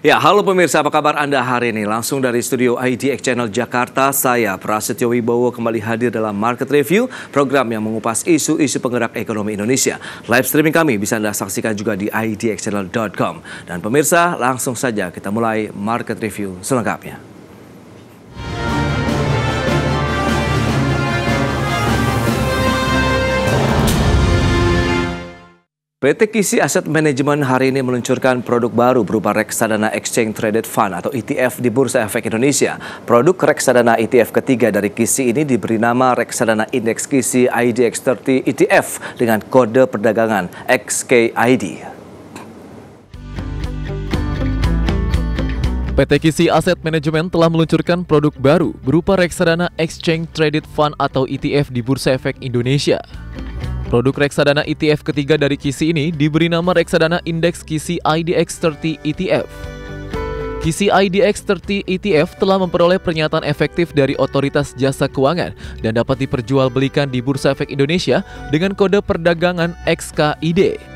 Ya, halo pemirsa, apa kabar Anda hari ini? Langsung dari studio IDX Channel Jakarta, saya Prasetyo Wibowo kembali hadir dalam Market Review, program yang mengupas isu-isu penggerak ekonomi Indonesia. Live streaming kami bisa Anda saksikan juga di idxchannel.com. Dan pemirsa, langsung saja kita mulai Market Review selengkapnya. PT Kisi Asset Management hari ini meluncurkan produk baru berupa reksadana Exchange Traded Fund atau ETF di Bursa Efek Indonesia. Produk reksadana ETF ketiga dari Kisi ini diberi nama reksadana indeks Kisi IDX30 ETF dengan kode perdagangan XKID. PT Kisi Asset Management telah meluncurkan produk baru berupa reksadana Exchange Traded Fund atau ETF di Bursa Efek Indonesia. Produk reksadana ETF ketiga dari Kisi ini diberi nama reksadana indeks Kisi IDX30 ETF. Kisi IDX30 ETF telah memperoleh pernyataan efektif dari Otoritas Jasa Keuangan dan dapat diperjualbelikan di Bursa Efek Indonesia dengan kode perdagangan XKID.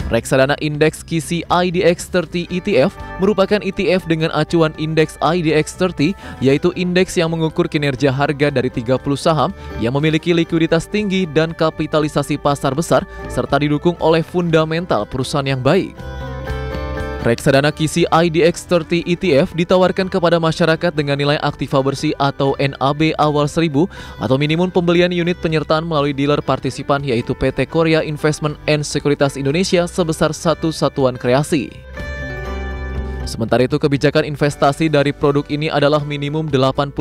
Reksadana indeks Kisi IDX30 ETF merupakan ETF dengan acuan indeks IDX30, yaitu indeks yang mengukur kinerja harga dari 30 saham yang memiliki likuiditas tinggi dan kapitalisasi pasar besar, serta didukung oleh fundamental perusahaan yang baik. Reksadana Kisi IDX30 ETF ditawarkan kepada masyarakat dengan nilai aktiva bersih atau NAB awal 1000 atau minimum pembelian unit penyertaan melalui dealer partisipan yaitu PT Korea Investment and Sekuritas Indonesia sebesar 1 satuan kreasi. Sementara itu, kebijakan investasi dari produk ini adalah minimum 80%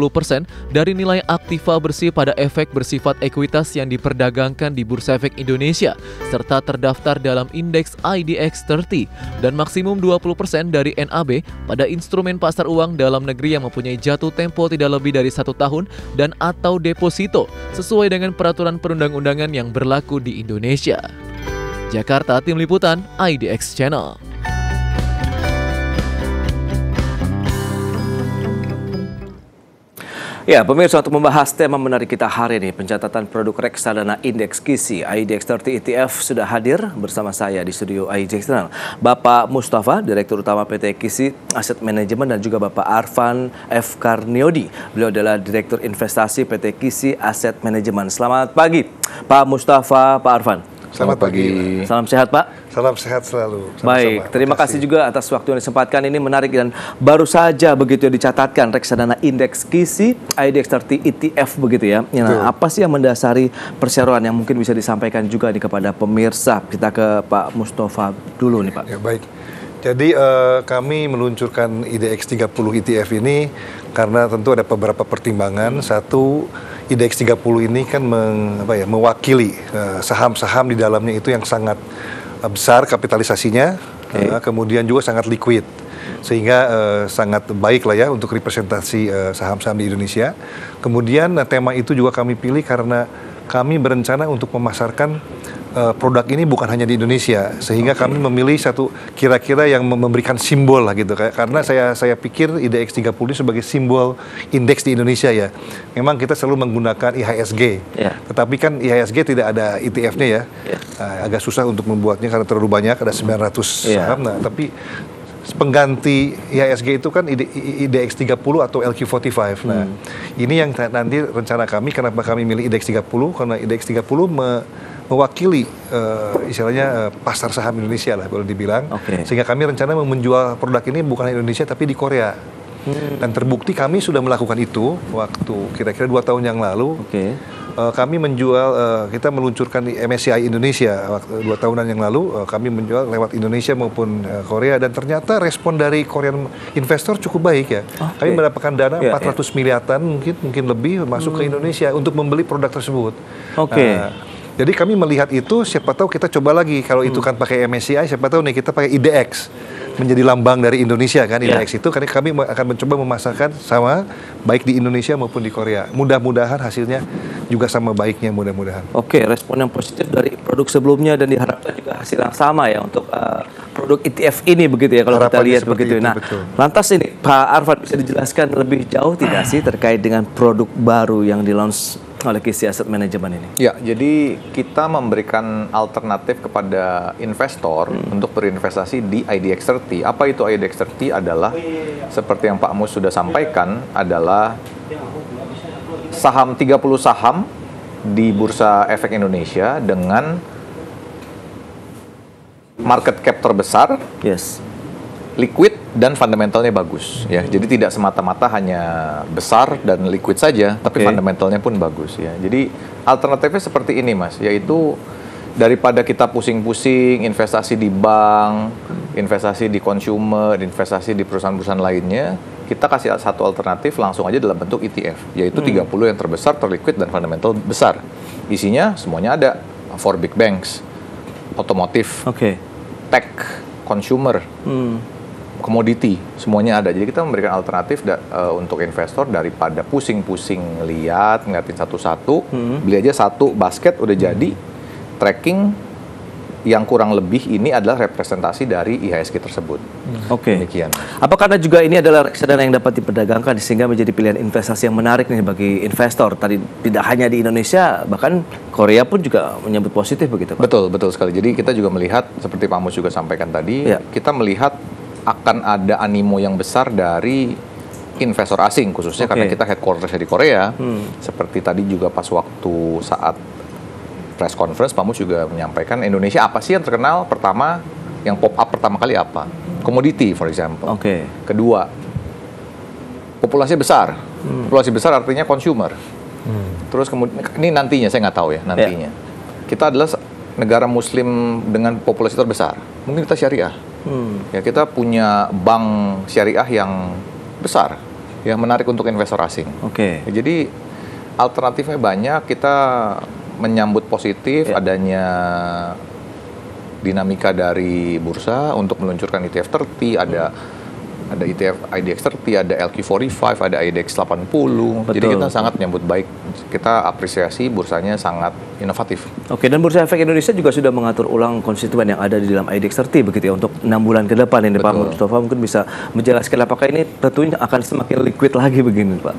dari nilai aktiva bersih pada efek bersifat ekuitas yang diperdagangkan di Bursa Efek Indonesia serta terdaftar dalam indeks IDX30 dan maksimum 20% dari NAB pada instrumen pasar uang dalam negeri yang mempunyai jatuh tempo tidak lebih dari 1 tahun dan atau deposito sesuai dengan peraturan perundang-undangan yang berlaku di Indonesia. Jakarta, Tim Liputan IDX Channel. Ya, pemirsa, untuk membahas tema menarik kita hari ini, pencatatan produk reksadana indeks Kisi IDX30 ETF sudah hadir bersama saya di studio IDX Channel. Bapak Mustafa, Direktur Utama PT Kisi Asset Management, dan juga Bapak Arfan F. Karniodi. Beliau adalah Direktur Investasi PT Kisi Asset Management. Selamat pagi, Pak Mustafa, Pak Arfan. Selamat pagi. Salam sehat, Pak. Salam sehat selalu. Sama-sama. Baik, terima kasih juga atas waktu yang disempatkan. Ini menarik dan baru saja begitu dicatatkan reksadana indeks Kisi IDX30 ETF begitu ya. Nah, apa sih yang mendasari perseroan yang mungkin bisa disampaikan juga nih kepada pemirsa? Kita ke Pak Mustafa dulu nih, Pak. Ya, baik. Jadi kami meluncurkan IDX30 ETF ini karena tentu ada beberapa pertimbangan. Satu, IDX30 ini kan mewakili saham-saham di dalamnya itu yang sangat besar kapitalisasinya, kemudian juga sangat liquid, sehingga sangat baik lah ya untuk representasi saham-saham di Indonesia. Kemudian tema itu juga kami pilih karena kami berencana untuk memasarkan produk ini bukan hanya di Indonesia, sehingga kami memilih satu kira-kira yang memberikan simbol lah gitu. Karena saya pikir IDX30 ini sebagai simbol indeks di Indonesia ya. Memang kita selalu menggunakan IHSG, tetapi kan IHSG tidak ada ETF-nya ya. Agak susah untuk membuatnya karena terlalu banyak, ada 900 saham. Nah, tapi pengganti IHSG itu kan IDX30 atau LQ45. Nah, ini yang nanti rencana kami, kenapa kami milih IDX30, karena IDX30 mewakili istilahnya pasar saham Indonesia lah boleh dibilang. Sehingga kami rencana menjual produk ini bukan di Indonesia tapi di Korea. Dan terbukti kami sudah melakukan itu waktu kira-kira 2 tahun yang lalu. Kami menjual, kita meluncurkan di MSCI Indonesia waktu 2 tahunan yang lalu. Kami menjual lewat Indonesia maupun Korea, dan ternyata respon dari Korean investor cukup baik ya. Kami mendapatkan dana 400 miliaran mungkin lebih masuk ke Indonesia untuk membeli produk tersebut. Jadi kami melihat itu, siapa tahu kita coba lagi. Kalau itu kan pakai MSCI, siapa tahu nih kita pakai IDX menjadi lambang dari Indonesia kan, IDX itu. Karena kami akan mencoba memasarkan sama baik di Indonesia maupun di Korea. Mudah-mudahan hasilnya juga sama baiknya, mudah-mudahan. Respon yang positif dari produk sebelumnya dan diharapkan juga hasil yang sama ya untuk produk ETF ini begitu ya kalau kita lihat begitu. Nah, lantas ini Pak Arfan bisa dijelaskan lebih jauh tidak sih terkait dengan produk baru yang di-launch oleh KISI Asset Management ini? Ya, jadi kita memberikan alternatif kepada investor untuk berinvestasi di IDX30. Apa itu IDX30? Adalah seperti yang Pak Mus sudah sampaikan, adalah saham 30 saham di Bursa Efek Indonesia dengan market cap terbesar, Yes. liquid dan fundamentalnya bagus ya. Jadi tidak semata-mata hanya besar dan liquid saja, tapi Oke. fundamentalnya pun bagus ya. Jadi alternatifnya seperti ini Mas, yaitu daripada kita pusing-pusing investasi di bank, investasi di consumer, investasi di perusahaan-perusahaan lainnya, kita kasih satu alternatif langsung aja dalam bentuk ETF, yaitu 30 yang terbesar, terliquid dan fundamental besar. Isinya semuanya ada, 4 big banks, otomotif, Oke. tech, consumer, komoditi, semuanya ada. Jadi kita memberikan alternatif untuk investor daripada pusing-pusing ngeliatin satu-satu, beli aja satu basket udah jadi. Tracking yang kurang lebih ini adalah representasi dari IHSG tersebut. Oke. Demikian. Apa karena juga ini adalah reksadana yang dapat diperdagangkan sehingga menjadi pilihan investasi yang menarik nih bagi investor? Tadi tidak hanya di Indonesia, bahkan Korea pun juga menyambut positif begitu, Pak? Betul, betul sekali. Jadi kita juga melihat, seperti Pak Mus juga sampaikan tadi, Ya. kita melihat akan ada animo yang besar dari investor asing, khususnya Oke. karena kita headquarters di Korea. Seperti tadi juga pas waktu saat press conference, Pak Mus juga menyampaikan Indonesia apa sih yang terkenal? Pertama, yang pop up pertama kali apa? Commodity, for example. Oke. Kedua, populasi besar. Populasi besar artinya consumer. Terus kemudian, ini nantinya, saya nggak tahu ya, nantinya. Kita adalah negara muslim dengan populasi terbesar. Mungkin kita syariah. Ya, kita punya bank syariah yang besar, yang menarik untuk investor asing. Oke. Ya, jadi alternatifnya banyak, kita menyambut positif adanya dinamika dari bursa untuk meluncurkan ETF 30, ada ETF IDX30, ada LQ45, ada IDX 80. Jadi kita sangat menyambut baik. Kita apresiasi bursanya sangat inovatif. Oke, dan Bursa Efek Indonesia juga sudah mengatur ulang konstituen yang ada di dalam IDX30 begitu ya untuk 6 bulan ke depan ini. Pak Mustafa mungkin bisa menjelaskan apakah ini tentunya akan semakin liquid lagi begini, Pak?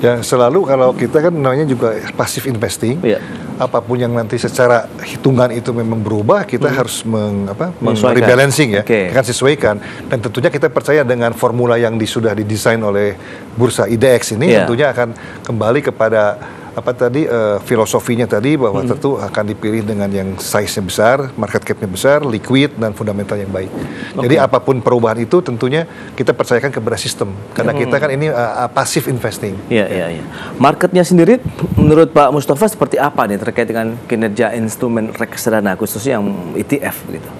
Ya, selalu kalau kita kan namanya juga passive investing. Iya. Apapun yang nanti secara hitungan itu memang berubah, kita harus Menyesuaikan. rebalancing ya, Oke. akan sesuaikan. Dan tentunya kita percaya dengan formula yang sudah didesain oleh bursa IDX ini, Iya. tentunya akan kembali kepada filosofinya tadi bahwa tentu akan dipilih dengan yang size-nya besar, market cap-nya besar, liquid dan fundamental yang baik. Jadi apapun perubahan itu tentunya kita percayakan kepada sistem karena kita kan ini passive investing. Iya. Marketnya sendiri menurut Pak Mustafa seperti apa nih terkait dengan kinerja instrumen reksadana khususnya yang ETF gitu?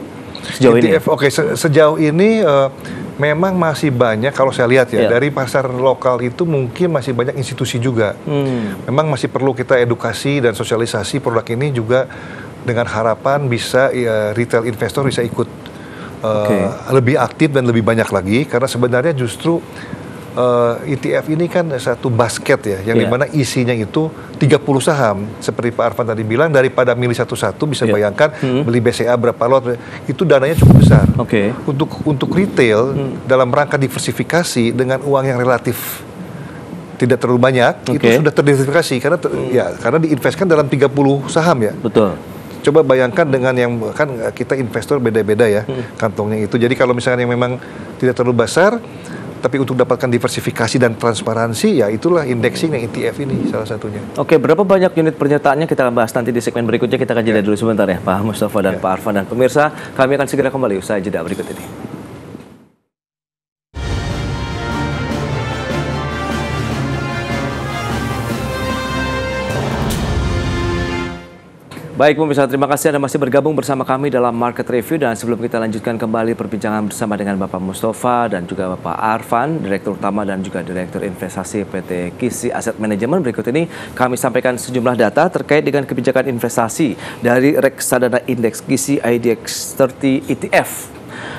Sejauh ini. ETF, oke, sejauh ini memang masih banyak kalau saya lihat ya, dari pasar lokal itu mungkin masih banyak institusi juga. Memang masih perlu kita edukasi dan sosialisasi produk ini juga dengan harapan bisa retail investor bisa ikut lebih aktif dan lebih banyak lagi karena sebenarnya justru ETF ini kan satu basket ya, yang dimana isinya itu 30 saham. Seperti Pak Arfan tadi bilang, daripada milih satu-satu bisa bayangkan beli BCA berapa lot, itu dananya cukup besar. Untuk retail dalam rangka diversifikasi dengan uang yang relatif tidak terlalu banyak, itu sudah terdiversifikasi karena diinvestkan dalam 30 saham ya. Betul. Coba bayangkan dengan yang kan kita investor beda-beda ya kantongnya itu. Jadi kalau misalnya yang memang tidak terlalu besar, tapi untuk dapatkan diversifikasi dan transparansi, ya itulah indexing yang ETF ini salah satunya. Oke, berapa banyak unit pernyataannya kita akan bahas nanti di segmen berikutnya. Kita akan jeda dulu sebentar ya, Pak Mustafa dan Pak Arfan dan pemirsa. Kami akan segera kembali usai jeda berikut ini. Baik pemirsa, terima kasih Anda masih bergabung bersama kami dalam Market Review. Dan sebelum kita lanjutkan kembali perbincangan bersama dengan Bapak Mustafa dan juga Bapak Arfan, Direktur Utama dan juga Direktur Investasi PT KISI Asset Management, berikut ini kami sampaikan sejumlah data terkait dengan kebijakan investasi dari reksadana indeks KISI IDX30 ETF.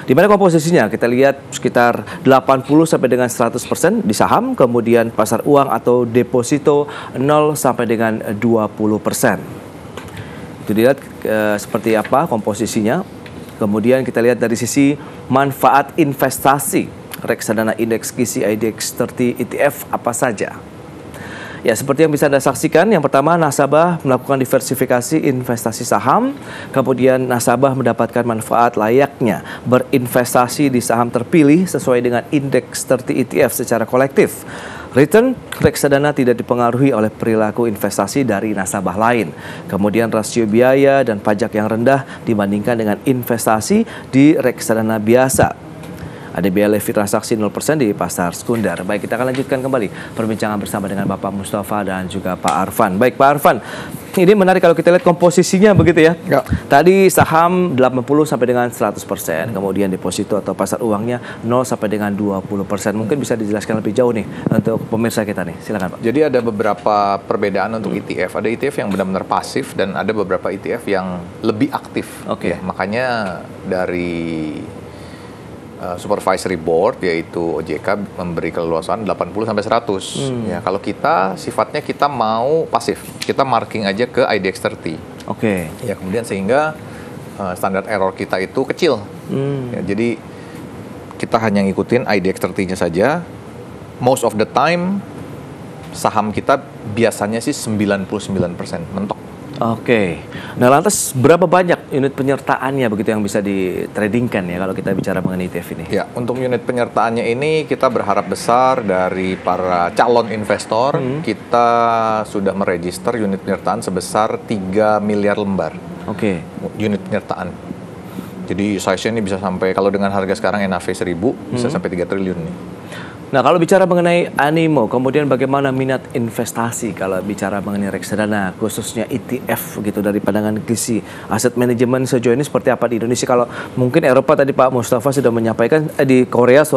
Di mana komposisinya kita lihat sekitar 80 sampai dengan 100% di saham, kemudian pasar uang atau deposito 0 sampai dengan 20%. Itu dilihat seperti apa komposisinya. Kemudian kita lihat dari sisi manfaat investasi reksadana indeks KISI IDX30 ETF apa saja. Ya, seperti yang bisa Anda saksikan, yang pertama nasabah melakukan diversifikasi investasi saham, kemudian nasabah mendapatkan manfaat layaknya berinvestasi di saham terpilih sesuai dengan indeks 30 ETF secara kolektif. Return reksadana tidak dipengaruhi oleh perilaku investasi dari nasabah lain. Kemudian rasio biaya dan pajak yang rendah dibandingkan dengan investasi di reksadana biasa. Ada biaya levy transaksi 0% di pasar sekunder. Baik, kita akan lanjutkan kembali perbincangan bersama dengan Bapak Mustafa dan juga Pak Arfan. Baik, Pak Arfan, ini menarik kalau kita lihat komposisinya begitu ya. Tadi saham 80 sampai dengan 100%, kemudian deposito atau pasar uangnya 0 sampai dengan 20%. Mungkin bisa dijelaskan lebih jauh nih untuk pemirsa kita nih. Silakan, Pak. Jadi ada beberapa perbedaan untuk ETF. Ada ETF yang benar-benar pasif dan ada beberapa ETF yang lebih aktif. Oke. Ya, makanya dari Supervisory Board yaitu OJK memberi keleluasaan 80 sampai 100. Ya, kalau kita sifatnya kita mau pasif. Kita marking aja ke IDX 30. Oke. Ya, kemudian sehingga standar error kita itu kecil. Ya, jadi kita hanya ngikutin IDX 30-nya saja. Most of the time saham kita biasanya sih 99% mentok. Oke. Nah, lantas berapa banyak unit penyertaannya begitu yang bisa ditradingkan ya kalau kita bicara mengenai ETF ini? Ya, untuk unit penyertaannya ini kita berharap besar dari para calon investor. Kita sudah meregister unit penyertaan sebesar 3 miliar lembar. Oke. Unit penyertaan. Jadi size-nya ini bisa sampai, kalau dengan harga sekarang NAV 1000, bisa sampai 3 triliun nih. Nah, kalau bicara mengenai animo, kemudian bagaimana minat investasi kalau bicara mengenai reksadana, khususnya ETF gitu dari pandangan gizi aset manajemen sejauh ini seperti apa di Indonesia? Kalau mungkin Eropa tadi Pak Mustafa sudah menyampaikan, di Korea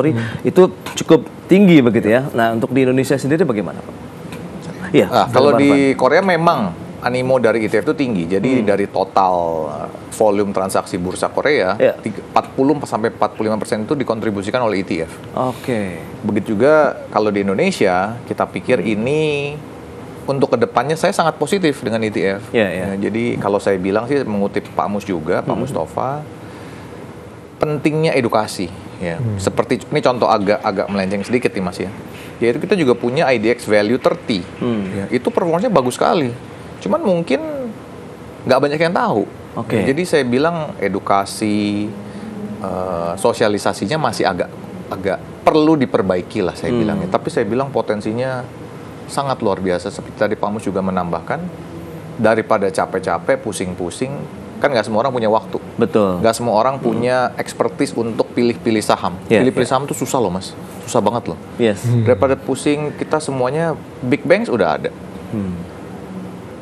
itu cukup tinggi begitu ya. Nah, untuk di Indonesia sendiri bagaimana, Pak? Iya. Kalau di Korea memang animo dari ETF itu tinggi. Jadi dari total volume transaksi bursa Korea, 40 sampai 45% itu dikontribusikan oleh ETF. Oke. Begitu juga kalau di Indonesia, kita pikir ini untuk kedepannya saya sangat positif dengan ETF. Ya, jadi kalau saya bilang sih mengutip Pak Mus juga, Pak Mustafa, pentingnya edukasi. Ya, seperti ini contoh agak melenceng sedikit nih Mas ya. Yaitu kita juga punya IDX Value 30. Ya, itu performanya bagus sekali. Cuman mungkin nggak banyak yang tahu. Oke. Jadi saya bilang edukasi, sosialisasinya masih agak perlu diperbaiki lah saya bilangnya. Tapi saya bilang potensinya sangat luar biasa. Seperti tadi Pak Mus juga menambahkan, daripada capek-capek, pusing-pusing, kan nggak semua orang punya waktu. Betul. Nggak semua orang punya expertise untuk pilih-pilih saham. Pilih-pilih saham tuh susah loh Mas, susah banget loh. Yes. Daripada pusing, kita semuanya big banks udah ada.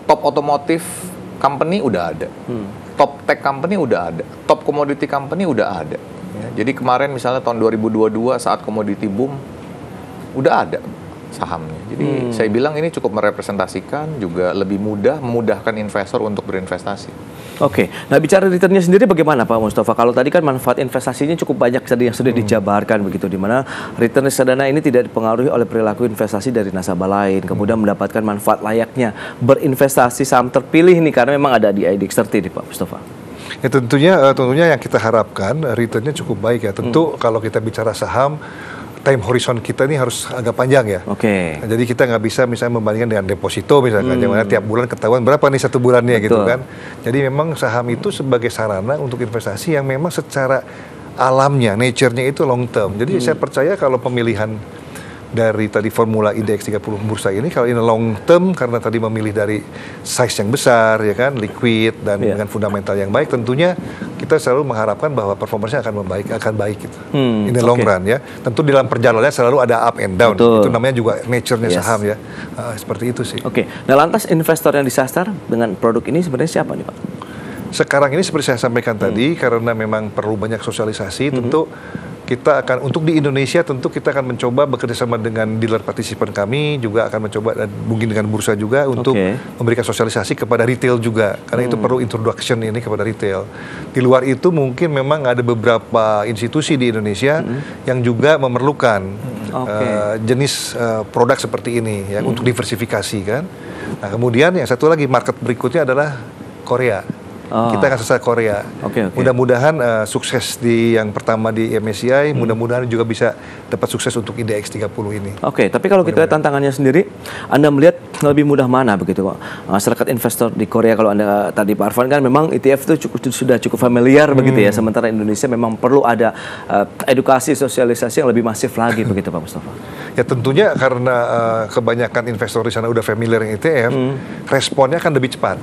Top otomotif company udah ada, top tech company udah ada, top commodity company udah ada. Ya, jadi kemarin misalnya tahun 2022 saat commodity boom, udah ada sahamnya. Jadi saya bilang ini cukup merepresentasikan, juga lebih memudahkan investor untuk berinvestasi. Oke, nah bicara returnnya sendiri bagaimana Pak Mustafa? Kalau tadi kan manfaat investasinya cukup banyak tadi yang sudah dijabarkan begitu, di mana return reksadana ini tidak dipengaruhi oleh perilaku investasi dari nasabah lain, kemudian mendapatkan manfaat layaknya berinvestasi saham terpilih nih, karena memang ada di IDX 30 nih Pak Mustafa. Ya tentunya yang kita harapkan returnnya cukup baik ya. Tentu kalau kita bicara saham, time horizon kita ini harus agak panjang ya. Oke. Nah, jadi kita nggak bisa misalnya membandingkan dengan deposito misalkan, yang mana tiap bulan ketahuan berapa nih satu bulannya. Betul. Gitu kan. Jadi memang saham itu sebagai sarana untuk investasi yang memang secara alamnya, nature-nya itu long term. Jadi saya percaya kalau pemilihan dari tadi formula IDX 30 bursa ini, kalau ini long term karena tadi memilih dari size yang besar ya kan, liquid dan dengan fundamental yang baik, tentunya kita selalu mengharapkan bahwa performanya akan baik gitu. Ini long run ya. Tentu dalam perjalanannya selalu ada up and down. Betul. Itu namanya juga nature-nya saham ya. Seperti itu sih. Oke. Nah, lantas investor yang disasar dengan produk ini sebenarnya siapa nih Pak? Sekarang ini seperti saya sampaikan tadi, karena memang perlu banyak sosialisasi, tentu kita akan, untuk di Indonesia tentu kita akan mencoba bekerjasama dengan dealer partisipan kami, juga akan mencoba dan mungkin dengan bursa juga untuk memberikan sosialisasi kepada retail juga, karena itu perlu introduction ini kepada retail. Di luar itu mungkin memang ada beberapa institusi di Indonesia yang juga memerlukan jenis produk seperti ini ya, untuk diversifikasi kan. Nah kemudian yang satu lagi market berikutnya adalah Korea. Kita akan sasar Korea. Mudah-mudahan sukses di yang pertama di MSCI, mudah-mudahan juga bisa dapat sukses untuk IDX 30 ini. Tapi kalau kita lihat tantangannya sendiri, Anda melihat lebih mudah mana begitu Pak? Masyarakat investor di Korea, kalau Anda tadi Pak Arfan kan memang ETF itu sudah cukup familiar begitu ya, sementara Indonesia memang perlu ada edukasi, sosialisasi yang lebih masif lagi begitu Pak Mustafa. Ya tentunya karena kebanyakan investor di sana udah familiar dengan ETF, responnya akan lebih cepat.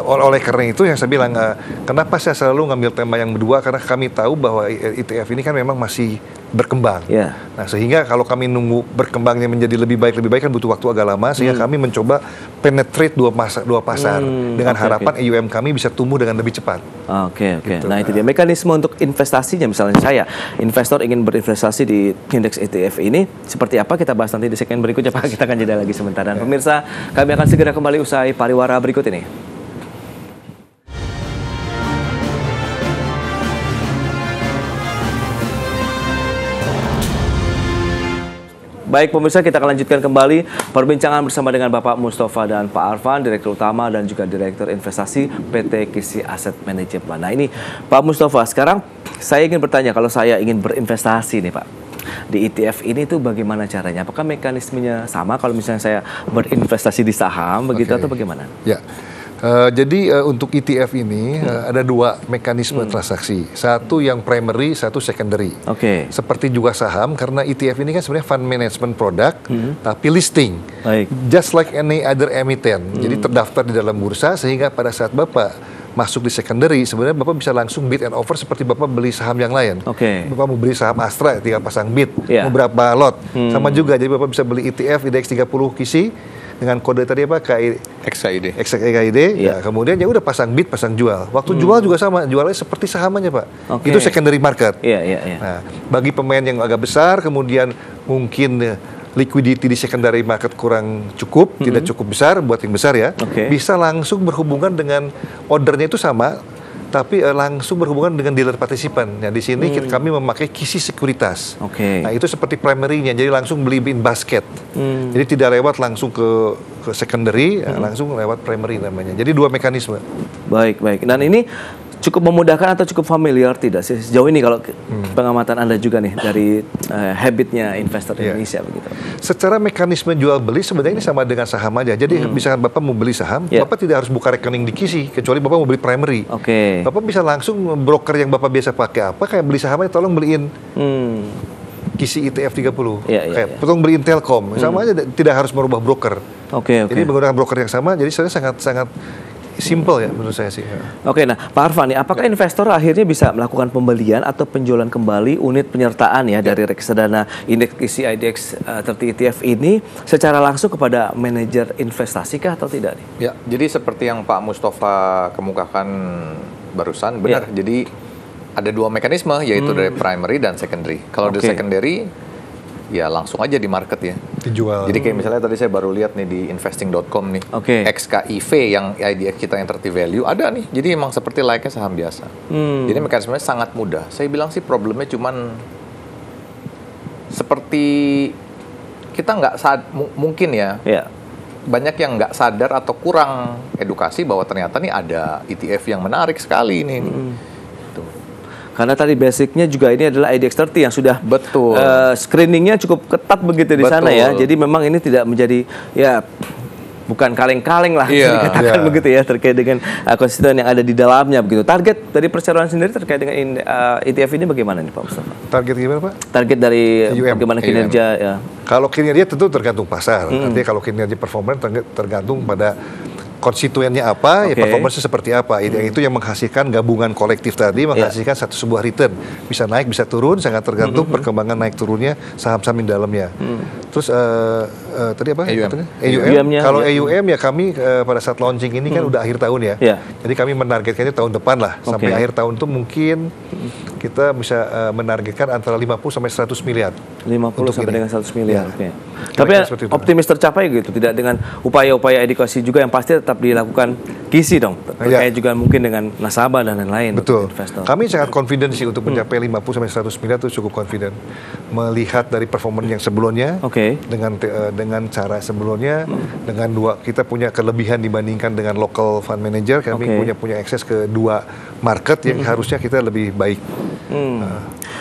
Oleh karena itu yang saya bilang, kenapa saya selalu ngambil tema yang berdua, karena kami tahu bahwa ETF ini kan memang masih berkembang. Nah sehingga kalau kami nunggu berkembangnya menjadi lebih baik kan butuh waktu agak lama, sehingga kami mencoba penetrate dua pasar dengan harapan AUM kami bisa tumbuh dengan lebih cepat. Gitu. Nah itu dia mekanisme untuk investasinya. Misalnya saya investor ingin berinvestasi di indeks ETF ini seperti apa, kita bahas nanti di segmen berikutnya Pak. Kita akan jeda lagi sebentar, dan pemirsa kami akan segera kembali usai pariwara berikut ini. Baik pemirsa, kita akan lanjutkan kembali perbincangan bersama dengan Bapak Mustafa dan Pak Arfan, Direktur Utama dan juga Direktur Investasi PT KISI Asset Management. Nah ini Pak Mustafa, sekarang saya ingin bertanya, kalau saya ingin berinvestasi nih Pak, di ETF ini tuh bagaimana caranya? Apakah mekanismenya sama kalau misalnya saya berinvestasi di saham begitu atau bagaimana? Jadi untuk ETF ini ada dua mekanisme transaksi. Satu yang primary, satu secondary. Seperti juga saham, karena ETF ini kan sebenarnya fund management product, tapi listing. Just like any other emiten. Jadi terdaftar di dalam bursa, sehingga pada saat Bapak masuk di secondary, sebenarnya Bapak bisa langsung bid and offer seperti Bapak beli saham yang lain. Bapak mau beli saham Astra, tinggal pasang bid. Mau berapa lot. Sama juga, jadi Bapak bisa beli ETF IDX 30 KISI dengan kode tadi apa, XKID. Ya, kemudian ya udah pasang bid, pasang jual. Waktu jual juga sama, jualnya seperti sahamannya Pak. Itu secondary market. Nah, bagi pemain yang agak besar, kemudian mungkin liquidity di secondary market kurang cukup, tidak cukup besar buat yang besar ya, bisa langsung berhubungan dengan ordernya itu sama, tapi langsung berhubungan dengan dealer partisipan. Nah, di sini kami memakai KISI Sekuritas. Nah, itu seperti primary-nya, jadi langsung beli in basket. Jadi tidak lewat langsung ke secondary, langsung lewat primary namanya. Jadi dua mekanisme. Baik. Dan ini cukup memudahkan atau cukup familiar tidak sih sejauh ini kalau pengamatan Anda juga nih dari habitnya investor Indonesia begitu? Secara mekanisme jual beli sebenarnya ini sama dengan saham aja. Jadi misalkan Bapak mau beli saham, Bapak tidak harus buka rekening di KISI kecuali Bapak mau beli primary. Bapak bisa langsung broker yang Bapak biasa pakai apa, kayak beli sahamnya tolong beliin KISI ETF 30. Kayak tolong beliin Telkom. Sama aja, tidak harus merubah broker. Jadi menggunakan broker yang sama, jadi saya sangat simple ya menurut saya sih. Nah Pak Arfan, apakah investor akhirnya bisa melakukan pembelian atau penjualan kembali unit penyertaan ya dari reksadana indeks KISI IDX 30 ETF ini secara langsung kepada manajer investasi kah atau tidak nih? Jadi seperti yang Pak Mustafa kemukakan barusan, benar. Jadi ada dua mekanisme, yaitu dari primary dan secondary. Kalau dari secondary, ya langsung aja di market ya. Dijual. Jadi kayak misalnya tadi saya baru lihat nih di investing.com nih. XKIV yang IDX kita yang 30 value ada nih. Jadi emang seperti layaknya saham biasa. Jadi mekanismenya sangat mudah. Saya bilang sih problemnya cuman seperti kita nggak mungkin ya. Banyak yang nggak sadar atau kurang edukasi bahwa ternyata nih ada ETF yang menarik sekali ini. Karena tadi basicnya juga ini adalah IDX 30 yang sudah screeningnya cukup ketat begitu di sana ya. Jadi memang ini tidak menjadi bukan kaleng-kaleng lah dikatakan begitu ya terkait dengan konstituen yang ada di dalamnya begitu. Target dari perseroan sendiri terkait dengan ETF ini bagaimana nih Pak Mustafa? Target gimana Pak? Target dari bagaimana kinerja ya. Kalau kinerja tentu tergantung pasar. Nanti kalau kinerja performa tergantung pada konstituennya apa, performance seperti apa. Itu yang menghasilkan gabungan kolektif tadi, menghasilkan sebuah return. Bisa naik, bisa turun, sangat tergantung perkembangan naik turunnya saham-saham di dalamnya. Terus tadi apa? AUM. Kalau AUM ya kami pada saat launching ini kan udah akhir tahun ya. Jadi kami menargetkannya tahun depan lah. Sampai akhir tahun itu mungkin kita bisa menargetkan antara 50 sampai 100 miliar. 50 sampai dengan 100 miliar. Tapi optimis tercapai gitu, tidak dengan upaya-upaya edukasi juga yang pasti tetap dilakukan KISI dong, terkait juga mungkin dengan nasabah dan lain-lain. Betul. Kami sangat confident sih untuk mencapai 50 sampai 100 miliar itu cukup confident. Melihat dari performa yang sebelumnya dengan dengan cara sebelumnya, dengan kita punya kelebihan dibandingkan dengan local fund manager, kami punya akses ke 2 market yang harusnya kita lebih baik.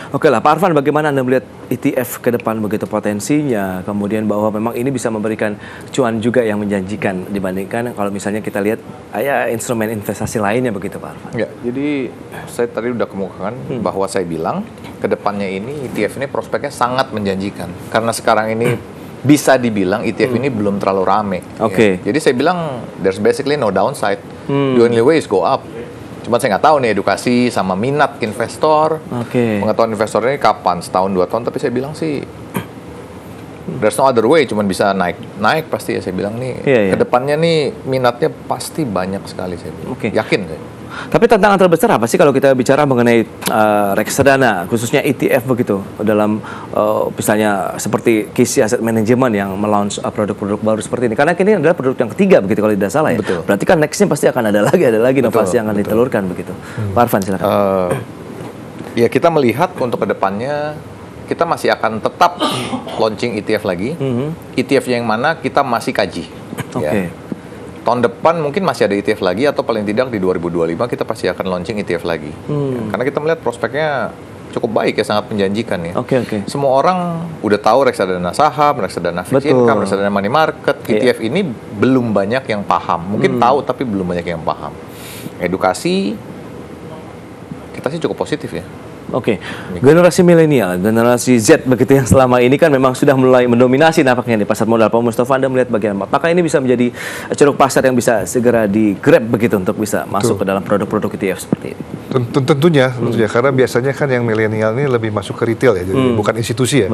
Oke lah, Pak Arfan, bagaimana Anda melihat ETF ke depan begitu potensinya, kemudian bahwa memang ini bisa memberikan cuan juga yang menjanjikan dibandingkan kalau misalnya kita lihat instrumen investasi lainnya begitu, Pak Arfan? Ya, jadi saya tadi udah kemukakan bahwa saya bilang ke depannya ini ETF ini prospeknya sangat menjanjikan karena sekarang ini bisa dibilang ETF ini belum terlalu rame. Ya. Jadi saya bilang there's basically no downside. The only way is go up. Cuma saya nggak tahu nih edukasi sama minat investor, pengetahuan investor ini kapan, setahun 2 tahun. Tapi saya bilang sih, there's no other way, cuman bisa naik pasti ya saya bilang nih. Kedepannya nih minatnya pasti banyak sekali saya bilang. Yakin saya. Tapi tantangan terbesar apa sih kalau kita bicara mengenai reksadana, khususnya ETF begitu, dalam misalnya seperti KISI Asset Management yang melaunch produk-produk baru seperti ini. Karena ini adalah produk yang ketiga begitu kalau tidak salah ya. Berarti kan nextnya pasti akan ada lagi inovasi yang akan ditelurkan begitu. Pak Arfan, silakan. Ya kita melihat untuk kedepannya kita masih akan tetap launching ETF lagi. ETF yang mana kita masih kaji. Ya. Tahun depan mungkin masih ada ETF lagi atau paling tidak di 2025 kita pasti akan launching ETF lagi. Karena kita melihat prospeknya cukup baik ya, sangat menjanjikan ya. Semua orang udah tahu reksadana saham, reksadana fixed income, reksadana money market. ETF ini belum banyak yang paham. Mungkin tahu tapi belum banyak yang paham. Edukasi kita sih cukup positif ya. Generasi milenial, generasi Z begitu yang selama ini kan memang sudah mulai mendominasi nampaknya di pasar modal. Pak Mustafa, Anda melihat bagaimana? Apakah ini bisa menjadi ceruk pasar yang bisa segera di-grab begitu untuk bisa masuk ke dalam produk-produk ETF seperti ini? Tentunya, karena biasanya kan yang milenial ini lebih masuk ke retail ya, jadi bukan institusi ya.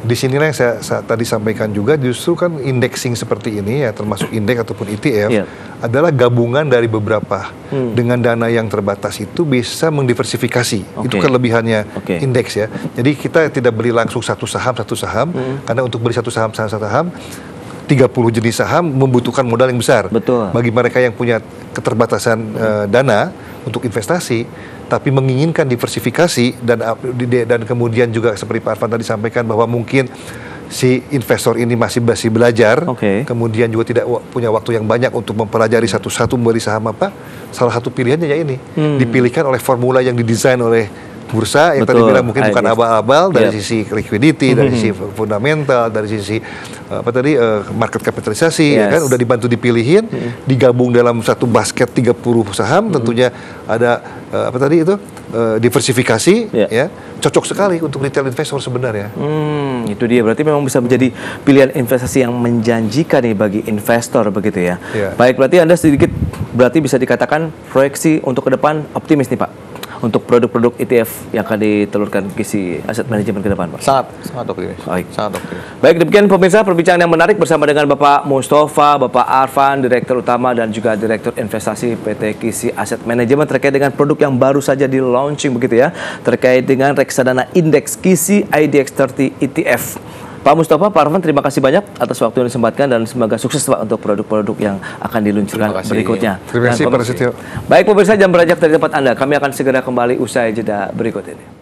Disinilah yang saya tadi sampaikan juga, justru kan indexing seperti ini ya, termasuk indeks ataupun ETF, adalah gabungan dari beberapa. Dengan dana yang terbatas itu bisa mendiversifikasi. Itu kelebihannya indeks ya. Jadi kita tidak beli langsung satu saham, karena untuk beli satu saham, 30 jenis saham membutuhkan modal yang besar. Bagi mereka yang punya keterbatasan dana untuk investasi, tapi menginginkan diversifikasi dan kemudian juga seperti Pak Arfan tadi sampaikan bahwa mungkin si investor ini masih belajar, kemudian juga tidak punya waktu yang banyak untuk mempelajari satu-satu membeli saham apa, salah satu pilihannya ya ini, dipilihkan oleh formula yang didesain oleh bursa yang tadi bilang mungkin bukan abal-abal dari sisi liquidity, dari sisi fundamental, dari sisi market kapitalisasi, ya kan udah dibantu dipilihin, digabung dalam satu basket 30 saham, tentunya ada diversifikasi, ya cocok sekali untuk retail investor sebenarnya. Itu dia, berarti memang bisa menjadi pilihan investasi yang menjanjikan nih bagi investor begitu ya. Baik, berarti Anda berarti bisa dikatakan proyeksi untuk ke depan optimis nih Pak, untuk produk-produk ETF yang akan ditelurkan KISI Asset Management ke depan, Pak? Sangat optimis. Baik, demikian pemirsa perbincangan yang menarik bersama dengan Bapak Mustafa, Bapak Arfan, Direktur Utama dan juga Direktur Investasi PT KISI Asset Management terkait dengan produk yang baru saja di launching begitu ya, terkait dengan reksadana indeks KISI IDX30 ETF. Pak Mustafa, Pak Arfan, terima kasih banyak atas waktu yang disempatkan dan semoga sukses Pak untuk produk-produk yang akan diluncurkan berikutnya. Terima kasih Pak Setio. Baik pemirsa, jangan beranjak dari tempat Anda. Kami akan segera kembali usai jeda berikut ini.